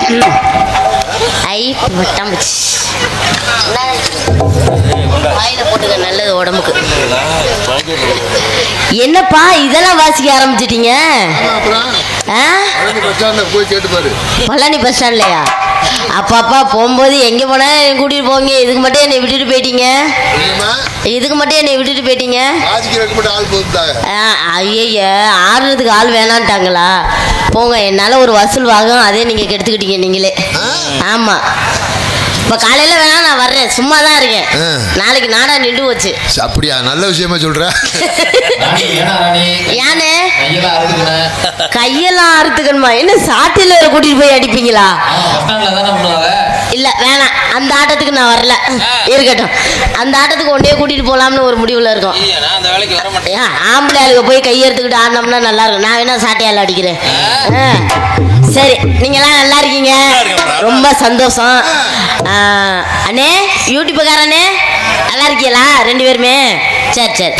ஐ பட்டாம்பூச்சி வாயில போட்டுக்க, நல்லது உடம்புக்கு. என்னப்பா இதெல்லாம் வாசிக்க ஆரம்பிச்சிட்டீங்க? பழனி பஸ் ஸ்டாண்ட்லயா? அப்பா போகும்போது எங்க போனா கூட்டிட்டு போவீங்க, இதுக்கு மட்டும் என்னை விட்டுட்டு போயிட்டீங்க. ஐய ஆடுறதுக்கு ஆள் வேணான்ட்டாங்களா? போங்க, என்னால ஒரு வசூல் வாங்கும், அதே நீங்க கெடுத்துக்கிட்டீங்க நீங்களே. ஆமா, இப்ப காலையில வேணா நான் வர்றேன், சும்மா தான் இருக்கேன். நாளைக்கு நாடா நின்று போச்சு. அப்படியா? நல்ல விஷயமா சொல்ற. யானே கையெல்லாம் அறுத்துக்கணுமா? என்ன சாட்டில கூட்டிட்டு போய் அடிப்பீங்களா? இல்ல வேணாம், அந்த ஆட்டத்துக்கு நான் வரல. இருக்கட்டும், அந்த ஆட்டத்துக்கு ஒன்னே கூட்டிட்டு போலாம்னு ஒரு முடிவுல இருக்கோம். ஆம்பளை ஆளுக்கு போய் கையெடுத்துக்கிட்டு ஆடினோம்னா நல்லா இருக்கும். நான் வேணா சாட்டையால அடிக்கிறேன். சரி, நீங்களாம் நல்லா இருக்கீங்க, ரொம்ப சந்தோஷம். அண்ணே யூடியூப்காரனே நல்லா இருக்கீங்களா ரெண்டு பேருமே? சரி சரி.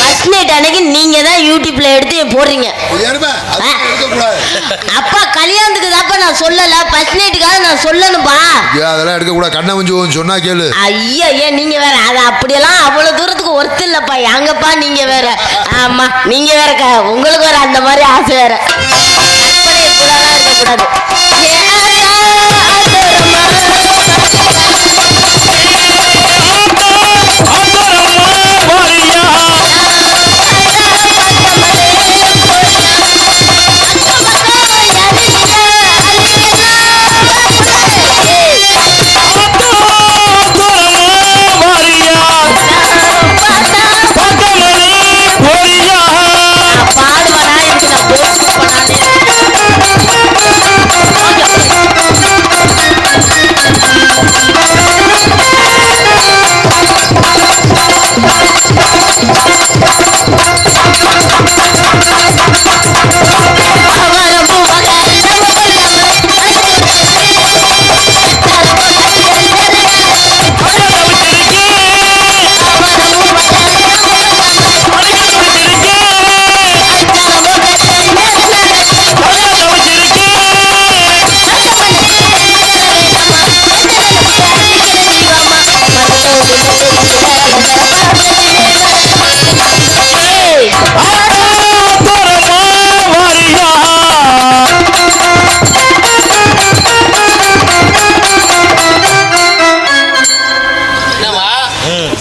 ஃபர்ஸ்ட் நைட் அன்னைக்கு நீங்க தான் யூடியூப்ல எடுத்து போடுறீங்க. அப்பா கல்யாணத்துக்கு தான்ப்பா நான் சொல்லல, ஃபர்ஸ்ட் நைட்டுக்காக நான் சொல்லணும்பா. அதெல்லாம் எடுக்க கூடாது, கண்ணை கொஞ்சம் சொன்னா கேளு. ஐயா ஏன் நீங்க வேற, அது அப்படியெல்லாம் அவ்வளவு தூரத்துக்கு ஒர்த்து இல்லப்பா. எங்கப்பா நீங்க வேற. ஆமா நீங்க வேற, உங்களுக்கு வேற அந்த மாதிரி ஆசை வேற. இருக்கக்கூடாது.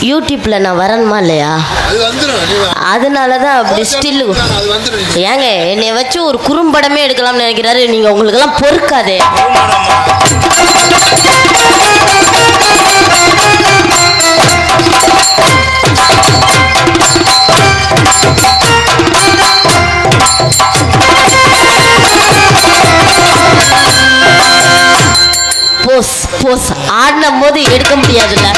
யூடியூப்ல நான் வரணுமா இல்லையா? அதனாலதான் அப்படி ஸ்டில். ஏங்க என்னை வச்சு ஒரு குறும்படமே எடுக்கலாம்னு நினைக்கிறாரு. நீங்க உங்களுக்கு எல்லாம் பொறுக்காதே. போஸ் போஸ் ஆடினும் போது எடுக்க முடியாதுல்ல.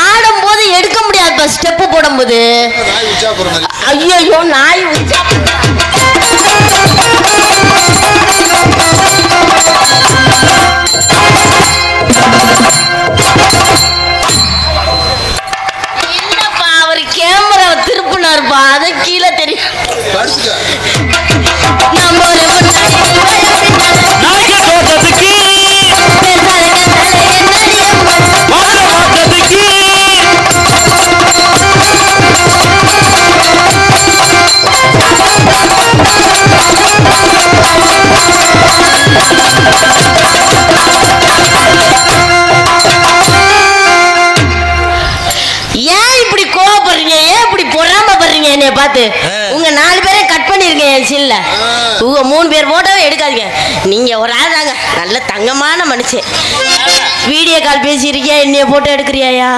ஆடும் போது எடுக்க முடியாது, ஸ்டெப்பு போடும்போது. ஐயோ நாய் உச்சா. திருப்பினார்ப்பா, அதை கீழே தெரியும். பார்த்து உங்க 4 பேரை கட் பண்ணிருக்கேன் என் சீன்ல. உங்க 3 பேர் போட்டோவே எடுக்காதீங்க. நீங்க ஒரு ஆள் தாங்க, நல்ல தங்கமான மனுஷன். வீடியோ கால் பேசியிருக்கியா, என்னைய போட்டோ எடுக்கிறியாயா?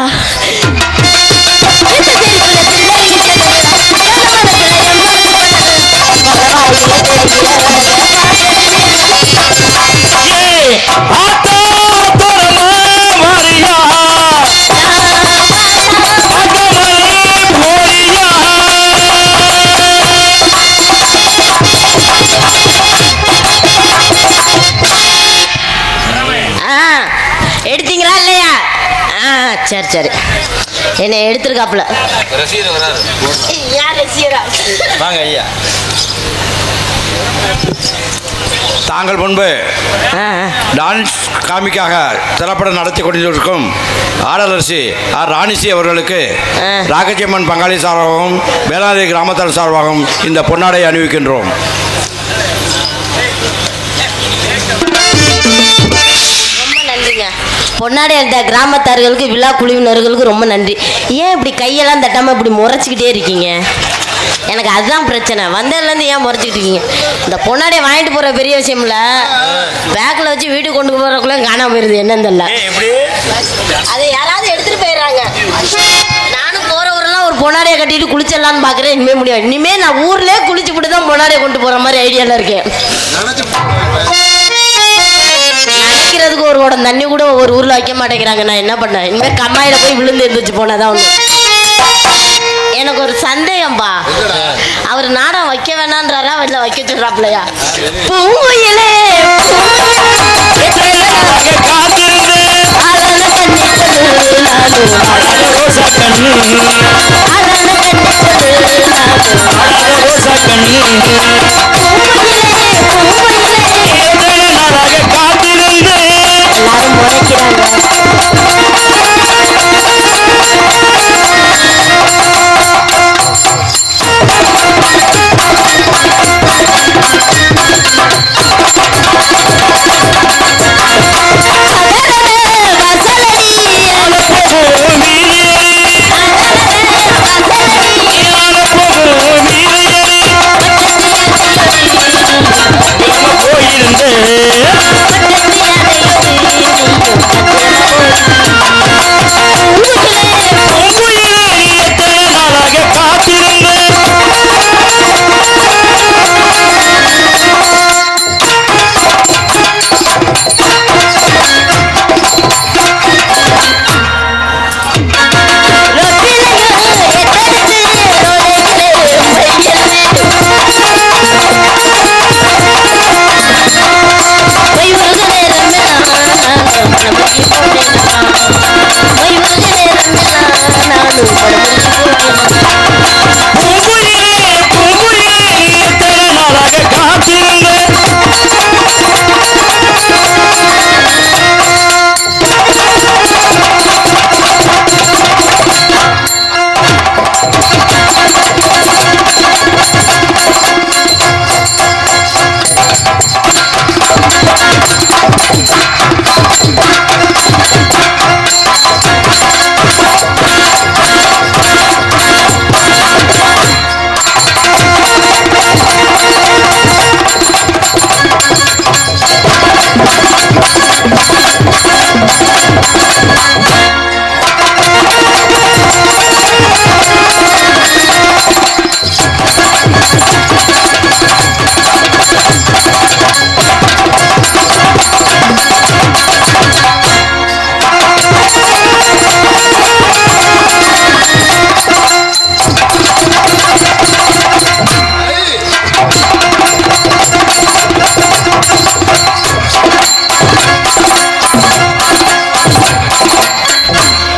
சரி சரி. என்னை எடுத்துருக்காப்புல. யார் ரசிகரா? வாங்க ஐயா. தாங்கள் முன்பு டான்ஸ் காமிக்காக திரைப்படம் நடத்தி கொண்டிருக்கும் ஆடலரசி ஆர் ராணிசி அவர்களுக்கு ராகஜம்மன் பங்காளி சார்பாகவும் வேளாண் கிராமத்தார் சார்பாகவும் இந்த பொன்னாடை அணிவிக்கின்றோம். ரொம்ப நன்றிங்க. பொன்னாடை அந்த கிராமத்தார்களுக்கு விழா குழுவினர்களுக்கு ரொம்ப நன்றி. ஏன் இப்படி கையெல்லாம் தட்டாமல் இப்படி முறைச்சிக்கிட்டே இருக்கீங்க? எனக்கு அதுதான் பிரச்சனை. வந்ததுலேருந்து ஏன் முறைச்சிக்கிட்டு இருக்கீங்க? இந்த பொன்னாடையை வாங்கிட்டு போகிற பெரிய விஷயம் இல்லை, பேக்கில் வச்சு வீட்டுக்கு கொண்டு போகிறக்குள்ளே காணாம போயிடுது. என்னன்னு தெரியல, அதை யாராவது எடுத்துகிட்டு போயிடுறாங்க. நானும் போகிற ஊரெல்லாம் ஒரு பொன்னாடையை கட்டிட்டு குளிச்சிடலான்னு பார்க்குறேன். இனிமேல் முடியாது. இனிமேல் நான் ஊர்லேயே குளிச்சு போட்டு தான் பொன்னாடையை கொண்டு போகிற மாதிரி ஐடியாவில் இருக்கேன். நினைக்கிறதுக்கு ஒரு குடம் தண்ணி கூட ஒரு ஊரில் வைக்க மாட்டேங்கிறாங்க. நான் என்ன பண்ணேன்? இனிமேல் கம்மாயில் போய் விழுந்து இருந்துச்சு போனதான் ஒன்று. எனக்கு ஒரு சந்தேகம்பா, அவர் நாடகம் வைக்க வேணான்றாரா இல்லை வைக்க சொல்றாப்லையா? பூங்குயிலே எல்லாரும் முறைக்கிறாங்க.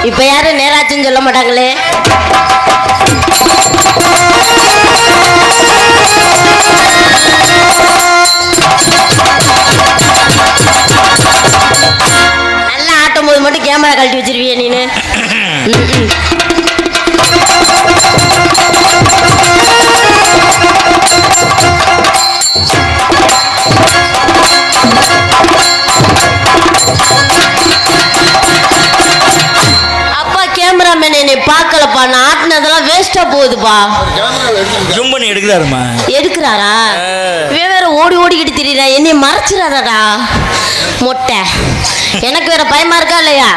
இப்ப யாரும் நேராச்சுன்னு சொல்ல மாட்டாங்களே. நல்லா ஆட்டும் போது மட்டும் கேமரா கழட்டி வச்சிருவிய நீனு. பார்க்கலப்பா, நான் ஆட்டினதெல்லாம் வேஸ்டா போகுதுப்பா. ஜூம் பண்ணி எடுக்கிறாருமா? எடுக்கிறாரா? வேற ஓடி ஓடிக்கிட்டு திரியறா. என்னை மறைச்சிடாதடா மொட்டை. எனக்கு வேற பயமா இருக்கா இல்லையா?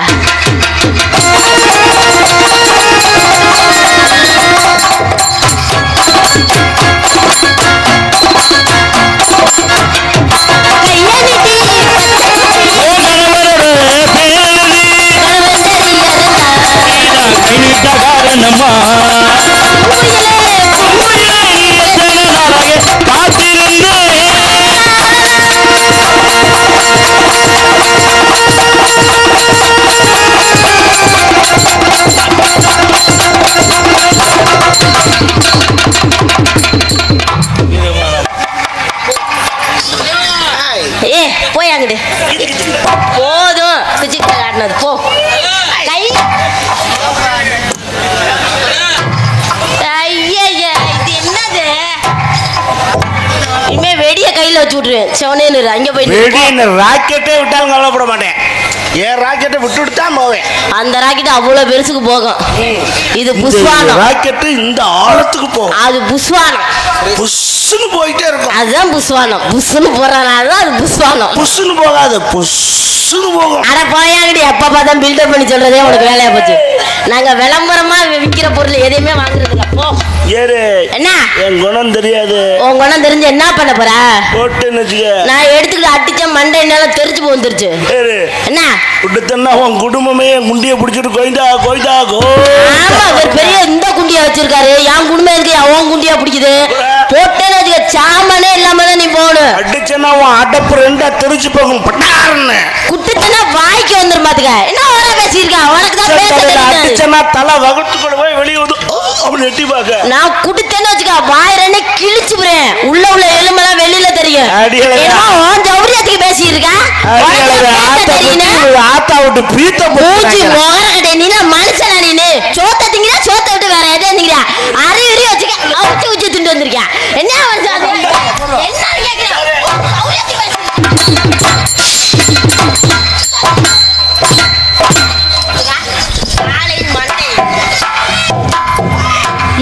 வெடியில வச்சு விட்டுருவேன். செவனேன்னு அங்க போய் வெடின்னு ராக்கெட்டே விட்டாலும் கவலைப்பட மாட்டேன். ஏன் ராக்கெட்டை விட்டுட்டு தான் போவேன். அந்த ராக்கெட் அவ்வளவு பெருசுக்கு போகும். இது புஷ்வானம். ராக்கெட்டு இந்த ஆழத்துக்கு போகும். அது புஷ்வானம். புஷ்ஷுன்னு போயிட்டே இருக்கும். அதுதான் புஷ்வானம். புஷ்ஷுன்னு போறனாலதான் அது புஷ்வானம். புஷ்ஷுன்னு போகாது, புஷ்ஷுன்னு போகும். அட போயாங்கடி, எப்ப பார்த்தா பில்டப் பண்ணி சொல்றதே உனக்கு வேலையா போச்சு. நாங்க விளம்பரமா விக்கிற பொருள் எதையுமே வாங்குறது இல்ல. போ ஏறு. என்ன என் குணம் தெரியாது. உன் குணம் தெரிஞ்சு என்ன பண்ண போற? போட்டுன்னு வச்சுக்க. நான் எடுத்துக்கிட்டு அடிச்ச மண்டை என்னால தெரிஞ்சு போந்துருச்சு. ஏறு. என்ன விட்டுத்தன்னா உன் குடும்பமே குண்டிய பிடிச்சிட்டு கோய்ந்தா கோய்ந்தா கோ. ஆமா, ஒரு பெரிய இந்த குண்டியா வச்சிருக்காரு. என் குடும்பம் இருக்கு, அவன் குண்டியா பிடிக்குது. போட்டேன்னு வச்சுக்க, சாமானே இல்லாம தான் நீ போகணும். அடிச்சனா உன் அடப்பு ரெண்டா தெரிச்சு போகும். பட்டாருன்னு குட்டுத்தனா வாய்க்கு வந்துரும் பாத்துக்க. என்ன ஓர பேசியிருக்கா? உனக்கு தான் பேச தெரியாது. அடிச்சனா தலை வகுத்து கொண்டு போய் வெளியே வந்து அப்படி எட்டி பாக்க. நான் குடுத்தேன்னு வச்சுக்க, வாய் ரெண்டே கிழிச்சு போறேன். உள்ள எலும்பெல்லாம் வெளியில தெரியும். ஜவுரியத்துக்கு பேசியிருக்கா? ஆத்தா விட்டு பீத்த மூச்சு மோகரக்கட்டை. நீ மனுஷனா? நீனு சோத்த திங்கிற, சோத்த விட்டு வேற எதை திங்கிற? அறிவுரி வச்சுக்க, அவுச்சு உச்சு திண்டு வந்திருக்கேன். என்ன மனுஷன் என்ன கேட்கிறேன்?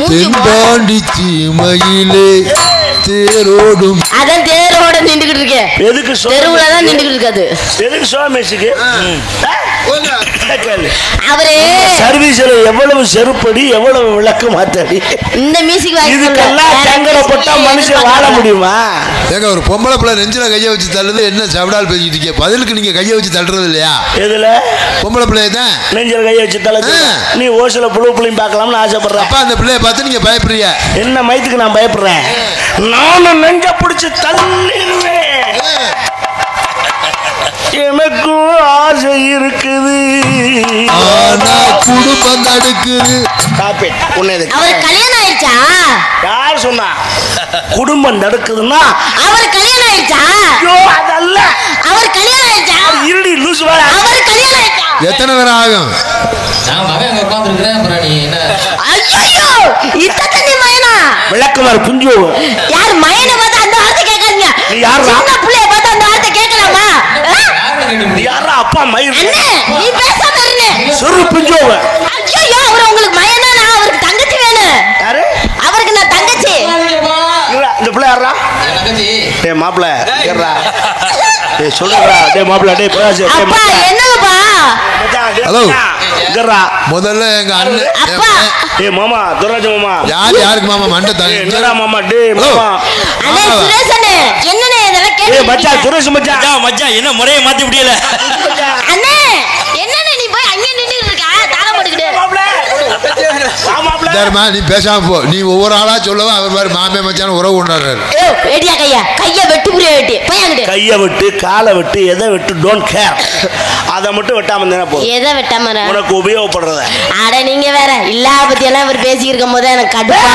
தென்பாண்டி சீமையிலே தேரோடும். அதான் தேரோட நின்றுகிட்டு இருக்கேன். எதுக்கு தெருவுல தான் நின்றுகிட்டு இருக்காது. எதுக்கு சோமேஷுக்கு? அவரே சர்வீஸ்ல எவ்வளவு செருப்படி, எவ்வளவு விளக்கு மாத்தடி. இந்த மியூசிக் இதுக்கெல்லாம் சங்கடப்பட்டா மனுஷன் வாழ முடியுமா? ஏங்க, ஒரு பொம்பளை பிள்ளை நெஞ்சில கையை வச்சு தள்ளுது, என்ன சவடால் பேசிட்டு இருக்கீங்க? பதிலுக்கு நீங்க கையை வச்சு தள்ளுறது இல்லையா? எதுல? பொம்பளை பிள்ளைய தான் நெஞ்சில கையை வச்சு தள்ளு. நீ ஓசில புழு புள்ளையும் பார்க்கலாம்னு ஆசைப்படுறேன். அப்பா அந்த பிள்ளைய பார்த்து நீங்க பயப்படுறீங்க. என்ன மயத்துக்கு நான் பயப்படுறேன்? நானும் நெஞ்ச பிடிச்சு தள்ளிடுவேன். எனக்கும் ஆசை இருக்குது, ஆனா குடும்பம் தடுக்குது. அவர் கல்யாணம் ஆயிடுச்சா? யார் சொன்னா குடும்பம் நடக்குதுன்னா? அவர் கல்யாணம் ஆயிடுச்சா? அதல்ல, அவர் கல்யாணம் ஆயிடுச்சா? இருடி லூசு வேற. அவர் கல்யாணம் ஆயிடுச்சா? எத்தனை நேரம் ஆகும்? நான் மகன் அங்க உட்கார்ந்திருக்கிறேன். அப்புறம் நீ என்ன? ஐயோ, இத்தனை நீ மயனா? விளக்குமாறு புஞ்சு. யார் மயனை பார்த்தா அந்த வார்த்தை கேட்காதீங்க. நீ யாரா? சின்ன புள்ளைய பார்த்தா அந்த வார்த்தை கேட்கலாமா? யாரா அப்பா மயிர்? அண்ணே, நீ பேசாம இருன்னு. சொரு புஞ்சோவ. ஐயோ, அவர் உங்களுக்கு மயனா? நான் அவருக்கு தங்கச்சி வேணும். யாரு? அவருக்கு நான் தங்கச்சி. இந்த பிள்ளை யாரா? தங்கச்சி. டேய் மாப்ள ஏறா. டேய் சொல்லுடா. டேய் மாப்ள டேய் பிரகாஷ். அப்பா என்னப்பா? ஹலோ. ஏறா. முதல்ல எங்க அண்ணன். அப்பா. டேய் மாமா, துராஜ மாமா. யாருக்கு மாமா மண்டை தாங்க? என்னடா மாமா? டேய் மாமா. அண்ணே சுரேஷ் அண்ணே, என்னண்ணே இதெல்லாம் கேட்டு? டேய் மச்சான், சுரேஷ் மச்சான். மச்சான் என்ன முறையை மாத்தி முடியல. அண்ணே, என்னண்ணே நீ போய் அங்கே நின்னுட்டு இருக்க? தாள போட்டுக்கிட்டு. மாப்ள. வா மாப்ள. சரிம்மா, நீ பேசாம போ. நீ ஒவ்வொரு ஆளா சொல்லவா அவர் மாதிரி மாமே மச்சான உறவு கொண்டாடுறாரு. ஏய், ஏடியா கைய வெட்டு புரிய வெட்டி போய் அங்கிட்டு. கையை விட்டு காலை விட்டு எதை விட்டு டோன்ட் கேர். அதை மட்டும் வெட்டாம இருந்தா போதும். எதை வெட்டாம? உனக்கு உபயோகப்படுறத. அட நீங்க வேற இல்லா பத்தி எல்லாம் இவர் பேசி இருக்கும் போது எனக்கு கடுப்பா.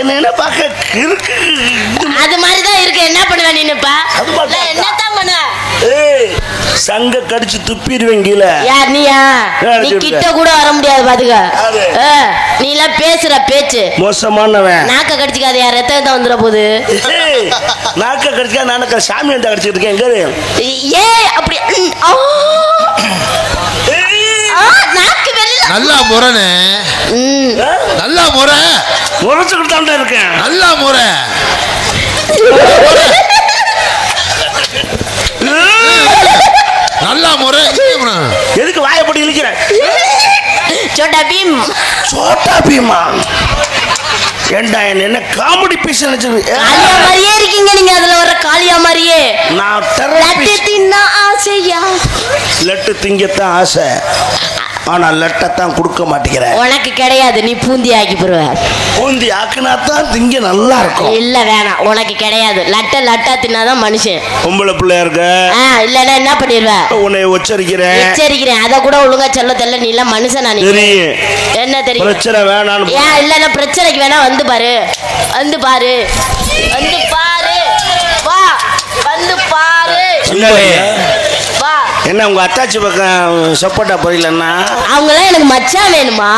என்ன பார்க்க இருக்கு. அது மாதிரிதான் இருக்கு. என்ன பண்ணுவ நீனுப்பா? என்னத்தான் பண்ணுவ? ஏய், சங்க கடிச்சு துப்பிடுவேன் கீழே. யார் நீயா? நீ கிட்ட கூட வர முடியாது பாத்துக்க. நீ எல்லாம் பேசுற பேச்சு மோசமானவன். நாக்க கடிச்சுக்காத, யார் ரத்தத்தை வந்துட போகுது. நாக்க கடிச்சுக்கா? நான் சாமி வந்து கடிச்சிட்டு இருக்கேன். ஏ அப்படி நாக்கு வெளியில நல்லா முறைனே. நல்லா முறை. முறைச்சுக்கிட்டு தான் இருக்கேன். நல்லா முறை. நல்லா முறை. எதுக்கு வாயப்படி இழுக்கிறேன்? சோட்டா பீம். சோட்டா பீமா? ஏண்டா என்ன காமெடி பீஸ் நினைச்சது? காளியா மாதிரியே இருக்கீங்க நீங்க. அதுல வர காளியா மாதிரியே. நான் லட்டு தின்னா ஆசையா? லட்டு திங்கத்தான் ஆசை, ஆனா லட்டத்தான் கொடுக்க மாட்டேங்கிறேன். உனக்கு கிடையாது, நீ பூந்தி ஆக்கி போடுவ. பூந்தி ஆக்குனா தான் திங்க நல்லா இருக்கும். இல்ல வேணாம், உனக்கு கிடையாது. லட்டா தின்னாதான் மனுஷன். பொம்பளை பிள்ளையா இருக்க. இல்லன்னா என்ன பண்ணிடுவ? உன்னை உச்சரிக்கிறேன். அத கூட ஒழுங்கா சொல்ல தெரியல. நீ எல்லாம் மனுஷனா? நீ தெரியும். என்ன தெரியும்? பிரச்சனை வேணாம். ஏன் இல்லன்னா பிரச்சனைக்கு வேணா வந்து பாரு. வந்து பாரு. வந்து பாரு. வா வந்து பாரு. வா என்ன உங்க அத்தாச்சி பக்கம் சப்போட்டா போயிடலன்னா அவங்களாம் எனக்கு மச்சான் வேணுமா?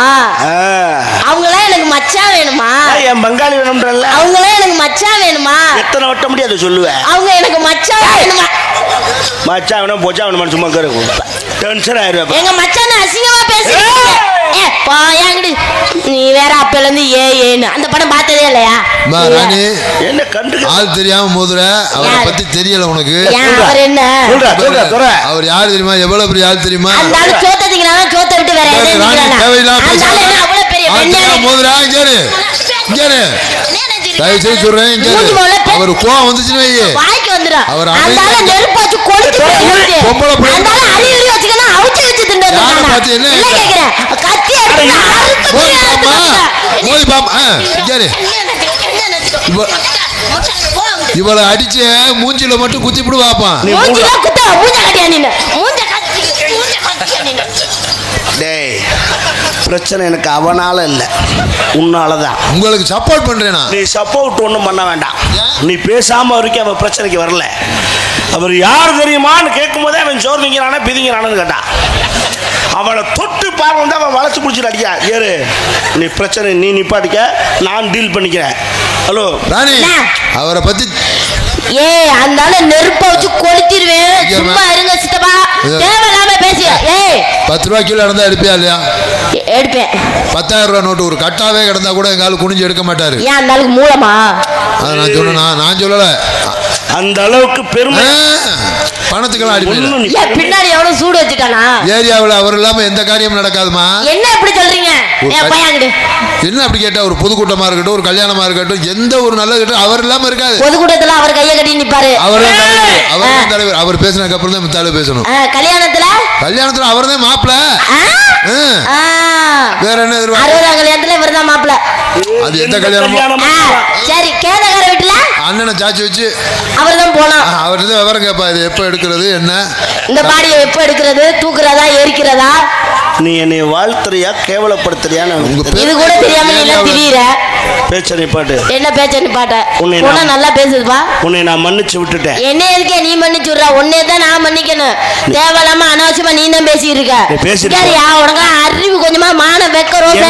அவங்களாம் எனக்கு மச்சான் வேணுமா? என் பங்காளி வேணும்ன்றல்ல. அவங்களாம் எனக்கு மச்சான் வேணுமா? எத்தனை வட்ட முடியாது சொல்லுவேன். அவங்க எனக்கு மச்சான் வேணுமா? மச்சான் வேணும் பொச்சா வேணுமா சும்மா இருக்கும். டென்ஷன் ஆயிடுவேன். எங்க மச்சான் அசிங்கமா பேசுறீங்க. பாயாங்கடி நீ வேற அப்பல இருந்து ஏன்னு அந்த படம் பார்த்ததே இல்லையா? ராணி என்ன கண்டு ஆள் தெரியாம மோதுற. அவரை பத்தி தெரியல உனக்கு. அவர் என்ன அவர் யாரு தெரியுமா? எவ்வளவு பெரிய ஆள் தெரியுமா? அந்த ஆளு சோத்ததிங்கனா சோத்த விட்டு வேற எதையும் தேவையில்லாம அவ்வளவு பெரிய வெண்ணெய் மோதுறா. இங்க தயவு செய்து சொல்றேன். அவர் கோவம் வந்துச்சுன்னு வையே வாய்க்கு வந்துரும். அவர் அந்த ஆளு நெருப்பு வச்சு கொளுத்தி பொம்பளை பிள்ளை அந்த ஆளு அரியுறி வச்சுக்கனா அவுச்சு வச்சு தின்றது. யாரை பார்த்து என்ன கேக்குறேன்? கத்தி எடுத்து மோதி பாப்பா. இவளை அடிச்சு மூஞ்சில மட்டும் குத்திப்பிடு பாப்பான். மூஞ்சில குத்த மூஞ்ச கட்டியா நீ மூஞ்ச கட்டியா. டேய் பிரச்சனை எனக்கு அவனால இல்ல உன்னாலதான். உங்களுக்கு சப்போர்ட் பண்றேனா? நீ சப்போர்ட் ஒண்ணும் பண்ண வேண்டாம். நீ பேசாம வரைக்கும் அவன் பிரச்சனைக்கு வரல. அவர் யார் தெரியுமான்னு கேட்கும் போதே அவன் சோறு நீங்கிறானா பிதிங்கிறானு கேட்டான். அவனை தொட்டு பார்க்க வந்து அவன் வளைச்சு பிடிச்சிட்டு அடிக்கா. ஏறு நீ பிரச்சனை நீ நிப்பாட்டிக்க நான் டீல் பண்ணிக்கிறேன். ஹலோ ராணி அவரை பத்தி அந்த ஆளு நெருப்ப வச்சு கொளுத்திடுவேன். சும்மா இருங்க சித்தப்பா. தேவையில்லாம பேசிய 10 ரூபாய் கீழே நடந்தா எடுப்பியா இல்லையா? எடுப்பேன். 10,000 ரூபாய் நோட்டு ஒரு கட்டாவே கிடந்தா கூட எங்க ஆளு குனிஞ்சு எடுக்க மாட்டாரு. ஏன் அந்த ஆளுக்கு மூலமா? நான் சொன்னா நான் சொல்லல. அந்த அளவுக்கு பெருமை பணத்துக்கெல்லாம் அடிப்படை. பின்னாடி எவ்வளவு சூடு வச்சுட்டானா? ஏரியாவில் அவர் இல்லாம எந்த காரியமும் நடக்காதுமா. என்ன இப்படி சொல்றீங்க? என்ன அப்படி கேட்டா ஒரு பொதுக்கூட்டமா இருக்கட்டும் ஒரு கல்யாணமா இருக்கட்டும் எந்த ஒரு நல்ல கிட்ட அவர் இல்லாம இருக்காது. பொதுக்கூட்டத்துல அவர் கையை கட்டி நிப்பாரு. அவர் தலைவர். அவர் பேசினதுக்கு அப்புறம் தான் மித்தாலு பேசணும். கல்யாணத்துல அவர் தான் மாப்பிள்ள. வேற என்ன? 60ஆம் கல்யாணத்துல இவர் தான் மாப்பிள்ள. அது எந்த கல்யாணம்? சரி கேதகார வீட்டுல அண்ணனை சாச்சி வச்சு அவர் தான் போனா. அவர் தான் விவரம் கேட்பா. இது எப்ப எடுக்கிறது என்ன? இந்த பாடியை எப்ப எடுக்கிறது? தூக்குறதா எரிக்கிறதா? நீ என்னை வாழ்த்துறியா கேவலப்படுத்துறியான்னு இது கூட தெரியாம நீ எல்லாம் திரியற. பேச்ச நிப்பாட்டு. என்ன பேச்ச நிப்பாட்ட? உன்னை நல்லா பேசுதுப்பா. உன்னை நான் மன்னிச்சு விட்டுட்டேன். என்ன எதுக்கே நீ மன்னிச்சு விடுற? உன்னை தான் நான் மன்னிக்கணும். தேவையில்லாம அனாவசியமா நீ தான் பேசிட்டு இருக்க. சரியா? உனக்கு அறிவு கொஞ்சமா மான வெக்க ரோசா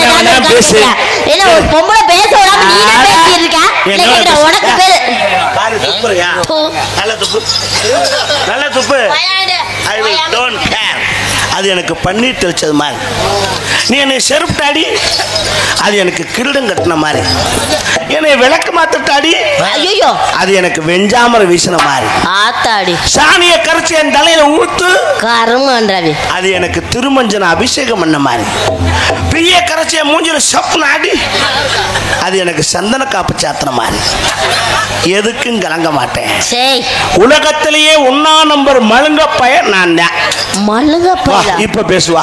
என்ன ஒரு பொம்பளை பேச விடாம நீ தான் பேசிட்டு இருக்க. உனக்கு பேரு பாரு துப்புறியா? நல்ல துப்பு. நல்ல துப்பு. I will don't care. அது எனக்கு பன்னீர் தெளிச்சது மாதிரி. நீ என்னை செருப்புட்டாடி அது எனக்கு கிரீடம் கட்டின மாதிரி. என்னை விளக்கு மாத்துட்டாடி ஐயோ அது எனக்கு வெஞ்சாமர வீசின மாதிரி. ஆத்தாடி சாணிய கரைச்சி என் தலையில ஊத்து கருமன்றாவி அது எனக்கு திருமஞ்சன அபிஷேகம் பண்ண மாதிரி. பிரிய கரைச்சி என் மூஞ்சில சப்பு நாடி அது எனக்கு சந்தன காப்பு சாத்தின மாதிரி. எதுக்கும் கலங்க மாட்டேன். உலகத்திலேயே 1ஆம் நம்பர் மழுங்க பையன் நான் தான். மழுங்க பையன் இப்ப பேசுவா.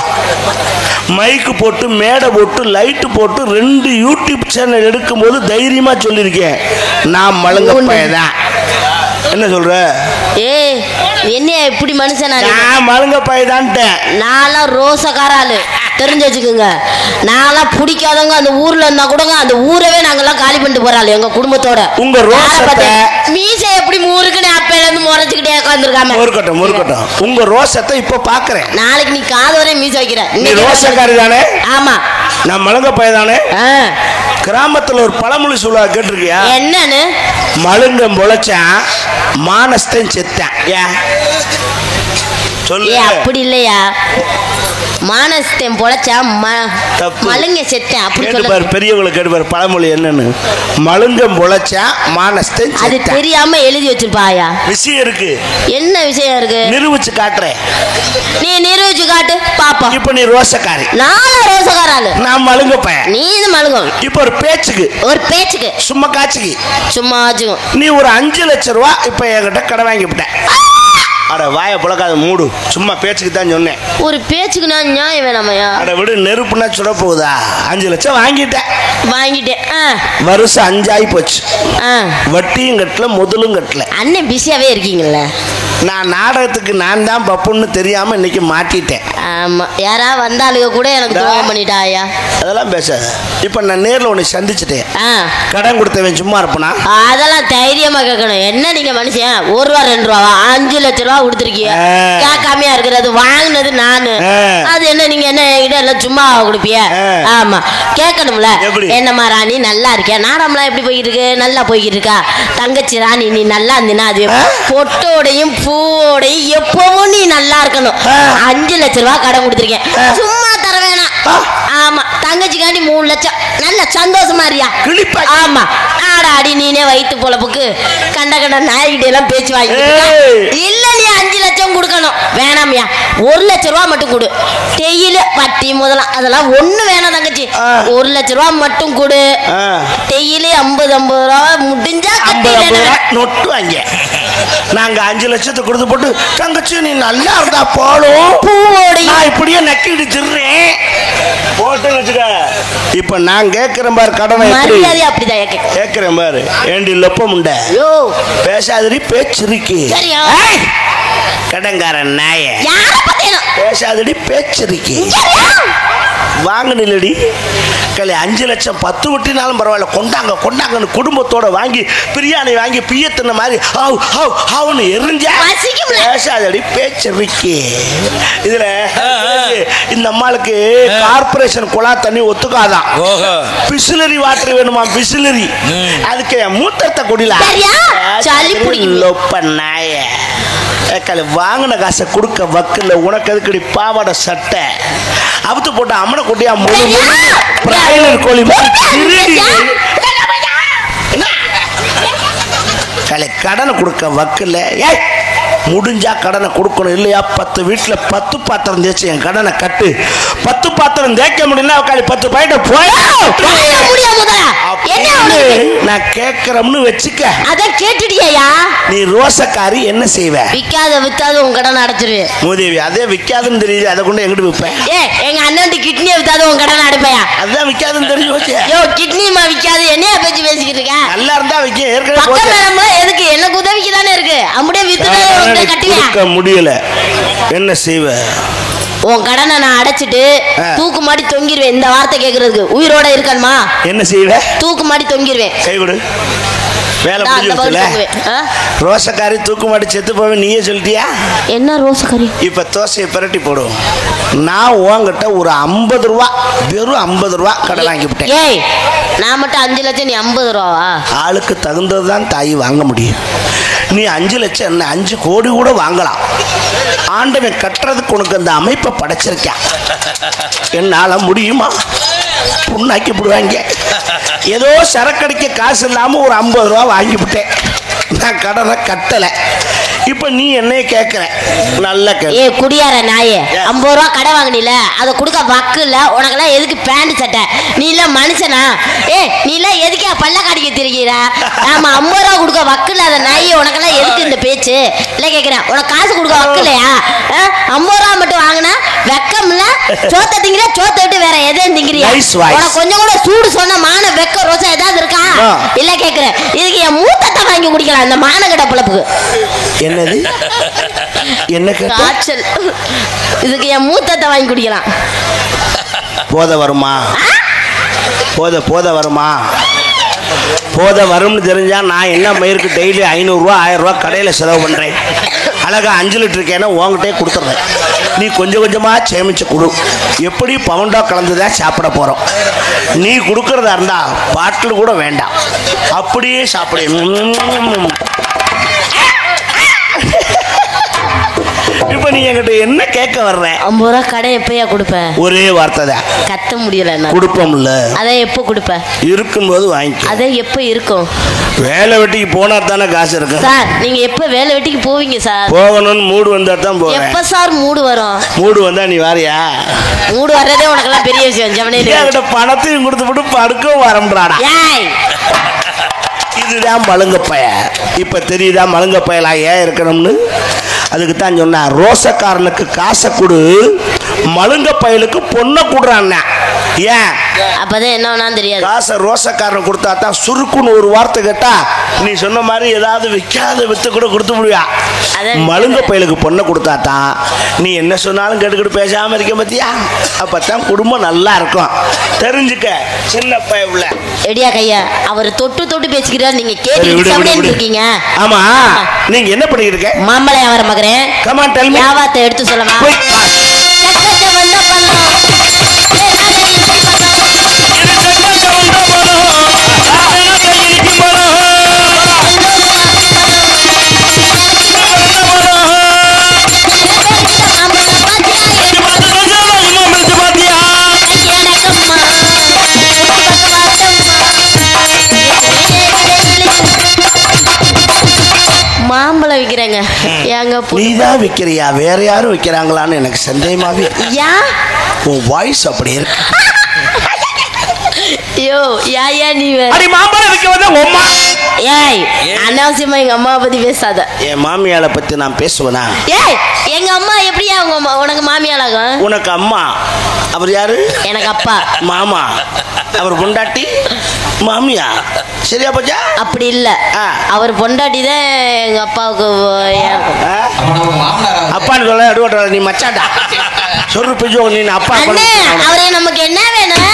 மைக்கு போட்டு மேடை போட்டு லைட்டு போட்டு 2 யூடியூப் சேனல் எடுக்கும் போது தைரியமா சொல்லியிருக்கேன் நான் மழுங்க பையன் தான். என்ன சொல்ற? என்ன இப்படி மனுஷனா? நான் மழுங்க பையன்ட்டேன். நான்லாம் ரோசக்காராளு தெரிஞ்சு வச்சுக்கோங்க. நான்லாம் பிடிக்காதவங்க அந்த ஊர்ல இருந்தா கூட அந்த ஊரவே நாங்கெல்லாம் காலி பண்ணிட்டு போறாள் எங்க குடும்பத்தோட. உங்க ரோசத்தை மீசை எப்படி மூருக்குன்னு அப்பையில இருந்து முறைச்சுக்கிட்டே உட்காந்துருக்காம. முறுக்கட்டும். உங்க ரோசத்தை இப்ப பாக்குறேன். நாளைக்கு நீ காது வரை மீசை வைக்கிற. நீ ரோசக்காரி தானே? ஆமா நான் மழுங்க பையன் தானே. கிராமத்துல ஒரு பழமொழி சொல்லுவா கேட்டிருக்கியா? என்னன்னு? மழுங்கம் பொழைச்சான் மானஸ்தன் செத்தான். ஏன் சொல்லு? அப்படி இல்லையா? மானஸ்தன் பொழைச்சா மழுங்க செத்தேன் அப்படி சொல்லுவார். பெரியவங்களுக்கு கேட்டுப்பாரு பழமொழி என்னன்னு. மழுங்கம் பொழைச்சா மானஸ்தன். அது தெரியாம எழுதி வச்சிருப்பாயா? விஷயம் இருக்கு. என்ன விஷயம் இருக்கு? நிரூபிச்சு காட்டுறேன். நீ நிரூபிச்சு காட்டு பாப்பா. இப்ப நீ ரோசக்காரி. நானும் ரோசக்காராளு. நான் மழுங்க பையன். நீ மழுங்கம். இப்ப ஒரு பேச்சுக்கு சும்மா காட்சிக்கு சும்மா ஆச்சுக்கும். நீ ஒரு 5 லட்சம் ரூபா இப்ப என்கிட்ட கடை வாங்கி விட்டேன். அட வாய புழக்காத மூடு. சும்மா பேச்சுக்கு தான் சொன்னேன். ஒரு பேச்சுக்கு நான் நியாயம் வேணாமையா? அட விடு நெருப்புனா சுட போகுதா? 5 லட்சம் வாங்கிட்டேன். வருஷம் 5 ஆகி போச்சு. வட்டியும் கட்டல முதலும் கட்டல. அண்ணன் பிஸியாவே இருக்கீங்கல்ல. நான் நாடகத்துக்கு நான் தான் பப்புன்னு தெரியாம இன்னைக்கு மாட்டிட்டேன். ஆமா யாரா வந்தாலுங்க கூட எனக்கு துரோகம் பண்ணிட்டாயா. அதெல்லாம் பேசாத. இப்ப நான் நேர்ல உன்னை சந்திச்சுட்டேன். கடன் கொடுத்தவன் சும்மா இருப்பனா? அதெல்லாம் தைரியமா கேட்கணும். என்ன நீங்க மனுஷன் 1 ரூபா 2 ரூபா 5 லட்சம் ரூபா கொடுத்துருக்கீங்க. கேட்காமையா இருக்கிறது வாங்கினது நானு. அது என்ன நீங்க என்ன என்கிட்ட எல்லாம் சும்மா கொடுப்பிய? ஆமா கேட்கணும்ல. என்னம்மா ராணி நல்லா இருக்கியா? நாடம்லாம் எப்படி போய்கிட்டு இருக்கு? நல்லா போய்கிட்டு இருக்கா? தங்கச்சி ராணி நீ நல்லா இருந்தினா அது பொட்டோடையும் பூவோடையும் எப்பவும் நீ நல்லா இருக்கணும். 5 லட்சம் ரூபாய் கடன் கொடுத்துருக்கேன். சும்மா தர வேணாம். ஆமா தங்கச்சிக்காண்டி 3 லட்சம். நல்ல சந்தோஷமா இருக்கியா? ஆமா ஆடாடி நீனே வயிற்று பொழப்புக்கு கண்ட கண்ட நாய்கிட்ட எல்லாம் பேச்சு வாங்கி இல்ல. நீ 5 லட்சம் கொடுக்கணும். வேணாமியா 1 லட்சம் ரூபா மட்டும் கொடு. டெய்லி வட்டி முதலாம் அதெல்லாம் ஒண்ணு வேணாம் தங்கச்சி. 1 லட்சம் ரூபா மட்டும் கொடு. டெய்லி 50 ரூபா முடிஞ்சா நொட்டு வாங்க. நாங்க 5 லட்சத்தை கொடுத்து போட்டு தங்கச்சி நீ நல்லா இருந்தா போடும் பூவோடைய இப்படியே நக்கிட்டு திருறேன் போட்டு வச்சுக்க. இப்ப நான் கேட்கிறேன் பாரு கடனை அப்படிதான் கேட்கிறேன் பாரு. ஏண்டி லொப்ப முண்டை பேசாதடி பேச்சிருக்கி கடன்காரன் நாய பேசாதடி பேச்சிருக்கி வாங்கினடி கலை 5 லட்சம் 10 வட்டினாலும் பரவாயில்ல கொண்டாங்க கொண்டாங்கன்னு குடும்பத்தோட வாங்கி பிரியாணி வாங்கி பியத்தின மாதிரி ஹவுன்னு எரிஞ்சா பேசாதடி பேச்சிருக்கி. இதுல இந்த அம்மாளுக்கு கார்பரேஷன் குழா தண்ணி ஒத்துக்காதான். பிசிலரி வாட்டர் வேணுமா? பிசிலரி. அதுக்கு மூத்தத்தை குடில நாய வாங்கின காசை கொடுக்க வக்கில்ல. உனக்கு அதுக்கடி பாவாடை சட்டை அவுத்து போட்ட அம்மனை குட்டியா கோழி கடனை கொடுக்க வக்கில்ல. முடிஞ்சா கடனை கொடுக்கணும். இல்லையா 10 வீட்டுல 10 பாத்திரம் தேய்ச்சி என் கடனை கட்டு. 10 பாத்திரம் தேய்க்க முடியல 10 பாயிட்ட போய் நான் கேட்கிறோம்னு வச்சுக்க. அதான் கேட்டுட்டியா? நீ ரோசக்காரி என்ன செய்வ? விக்காத வித்தாது உன் கடனை அடைச்சிருவேன். மூதேவி அதே விக்காதுன்னு தெரியுது. அதை கொண்டு எங்கிட்டு விற்பேன்? எங்க அண்ணன் கிட்னியை வித்தாது உன் கடனை அடைப்பையா? அதுதான் விக்காதுன்னு தெரிஞ்சு போச்சு. கிட்னிமா விக்காது என்னையா பேச்சு பேசிக்கிட்டு இருக்க? நல்லா இருந்தா விக்க. ஏற்கனவே எதுக்கு எனக்கு உதவிக்கு தானே இருக்கு. அப்படியே வித்து கொடுக்க முடியல என்ன செய்வ? உன் கடனை நான் அடைச்சிட்டு தூக்கு மாடி தொங்கிடுவேன். இந்த வார்த்தை கேட்கறதுக்கு உயிரோட இருக்கணுமா? என்ன செய்வ? தூக்கு மாடி தொங்கிடுவேன். கை கொடு. வேலை முடிஞ்சு ரோசக்காரி தூக்கு மாடி செத்து போவேன் நீயே சொல்லிட்டியா? என்ன ரோசக்காரி? இப்ப தோசையை பிரட்டி போடும். நான் உன்கிட்ட ஒரு 50 ரூபா வெறும் 50 ரூபா கடை வாங்கி விட்டேன். ஏய் நான் மட்டும் 5 லட்சம் நீ 50 ரூபாவா? ஆளுக்கு தகுந்ததுதான் தாய் வாங்க முடியும். நீ 5 லட்சம் என்ன 5 கோடி கூட வாங்கலாம். ஆண்டவன் கட்டுறதுக்கு உனக்கு அந்த அமைப்பை படைச்சிருக்கேன். என்னால முடியுமா? புண்ணாக்கி போடுவாங்க. ஏதோ சரக்கடிக்க காசு இல்லாம ஒரு 50 ரூபா வாங்கி விட்டேன். நான் கடனை கட்டலை. இப்ப நீ என்னைய கேட்கிற நல்ல ஏ குடியார நாயே 50 ரூபா கடை வாங்கினில அதை கொடுக்க வக்கு இல்ல. உனக்கெல்லாம் எதுக்கு பேண்ட் சட்டை? நீ இல்ல மனுஷனா? நீ எல்லாம் எதுக்கே பல்ல காடிக்க திரிகிற? ஆமா 50 ரூபா கொடுக்க வக்கு இல்லாத நாயே உனக்கெல்லாம் எதுக்கு இந்த பேச்சு இல்ல கேட்கிறேன். உனக்கு காசு கொடுக்க வக்கு இல்லையா? 50 ரூபா மட்டும் வாங்கினா வெக்கம் இல்ல. சோத்த திங்கிற சோத்த விட்டு வேற எதையும் திங்கிறியா? உனக்கு கொஞ்சம் கூட சூடு சொன்ன மான வெக்க ரோசா ஏதாவது இருக்கா இல்ல கேட்கிறேன். இதுக்கு என் மூத்தத்தை வாங்கி குடிக்கலாம் இந்த மானகட்ட பிழப்புக்கு. என்னது என்ன காய்ச்சல்? இதுக்கு என் மூத்தத்தை வாங்கி குடிக்கலாம். போத வருமா? போத வருமா? போத வரும்னு தெரிஞ்சா நான் என்ன மயிருக்கு டெய்லி 500 ரூபா 1000 ரூபா கடையில் செலவு பண்றேன். அழகா 5 லிட்டர் கேன உங்ககிட்டே கொடுத்துட்றேன். நீ கொஞ்சம் கொஞ்சமா சேமிச்சு கொடு. எப்படி பவுண்டா கலந்துதான் சாப்பிட போறோம். நீ கொடுக்கறதா இருந்தா பாட்டில் கூட வேண்டாம் அப்படியே சாப்பிடு. இப்ப நீ என்கிட்ட என்ன கேட்க வர்ற? 50 ரூபா கடை எப்பயா கொடுப்ப? ஒரே வார்த்தை தான். கத்த முடியல கொடுப்போம்ல. அதை எப்போ கொடுப்ப? இருக்கும்போது வாங்கி. அதை எப்போ இருக்கும்? வேலை வெட்டிக்கு போனா தானே காசு இருக்கும். சார் நீங்க எப்ப வேலை வெட்டிக்கு போவீங்க சார்? போகணும்னு மூடு வந்தா தான் போவேன். எப்ப சார் மூடு வரும்? மூடு வந்தா நீ வாரியா? மூடு வர்றதே உனக்கெல்லாம் பெரிய விஷயம். ஜமனே பணத்தையும் கொடுத்து போட்டு படுக்கவும் வரம்ன்றாடா. இதுதான் மழுங்கப்பய. இப்ப தெரியுதா மழுங்கப்பயலா ஏன் இருக்கணும்னு? அதுக்கு தான் சொன்ன ரோசக்காரனுக்கு காசை கொடு, மழுங்க பயலுக்கு பொண்ணை கொடுறான். ஏன் அப்பதான் என்ன தெரியாது. காசை ரோசக்காரன் கொடுத்தா தான் சுருக்குன்னு ஒரு வார்த்தை கேட்டா நீ சொன்ன மாதிரி ஏதாவது விற்காத வித்து கூட கொடுத்து முடியா. மழுங்க பயலுக்கு பொண்ணை கொடுத்தா தான் நீ என்ன சொன்னாலும் கேட்டுக்கிட்டு பேசாம இருக்க பத்தியா? அப்பதான் குடும்பம் நல்லா இருக்கும். தெரிஞ்சுக்க சின்ன பைய உள்ள எடியா கையா அவர் தொட்டு தொட்டு பேசிக்கிறார், நீங்க கேட்டு இருக்கீங்க. ஆமா நீங்க என்ன பண்ணிட்டு இருக்க? மாம்பழம் வியாபாரம் பாக்குறேன். Come on tell me. வியாபாரத்தை எடுத்து சொல்லமா? மாம்பழம் விக்கிறேங்க. ஏங்க நீதான் விக்கிறியா? வேற யாரும் விக்கிறாங்களான்னு எனக்கு சந்தேகமாவே. ஏன் உன் வாய்ஸ் அப்படி இருக்கு. ஐயோ யா நீ அடி மாம்பழம் விக்க வந்த உம்மா. ஏய் அனாவசியமா எங்க அம்மாவை பத்தி பேசாத. என் மாமியாளை பத்தி நான் பேசுவேனா? ஏய் எங்க அம்மா எப்படியா உனக்கு மாமியாளாகும்? உனக்கு அம்மா, அவர் யாரு? எனக்கு அப்பா. மாமா, அவர் பொண்டாட்டி மாமியா. சரியா போச்சா? அப்படி இல்ல, அவர் பொண்டாட்டி தான் எங்க அப்பாவுக்கு. அப்பான்னு சொல்ல எடுவட்ட நீ மச்சாட்டா சொல்லு பிஜோ நீ அப்பா. அவரே நமக்கு என்ன வேணும்?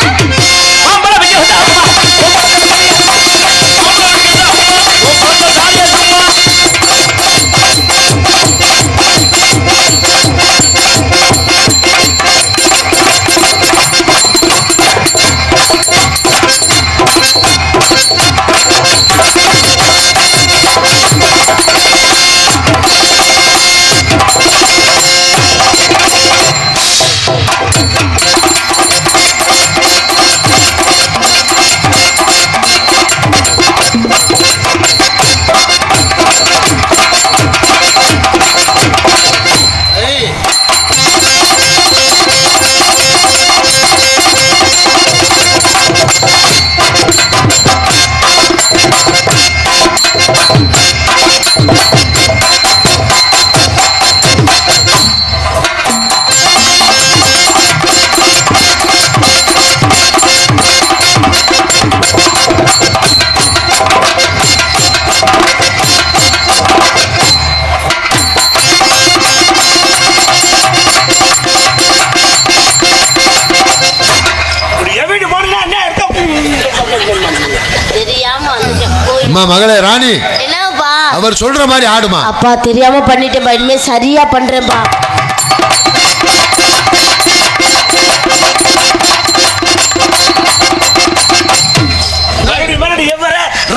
மகளே ராணி, என்னப்பா அவர் சொல்ற மாதிரி ஆடுமா? அப்பா தெரியாம பண்ணிட்டேன்பா, இனிமே சரியா பண்றேன்பா.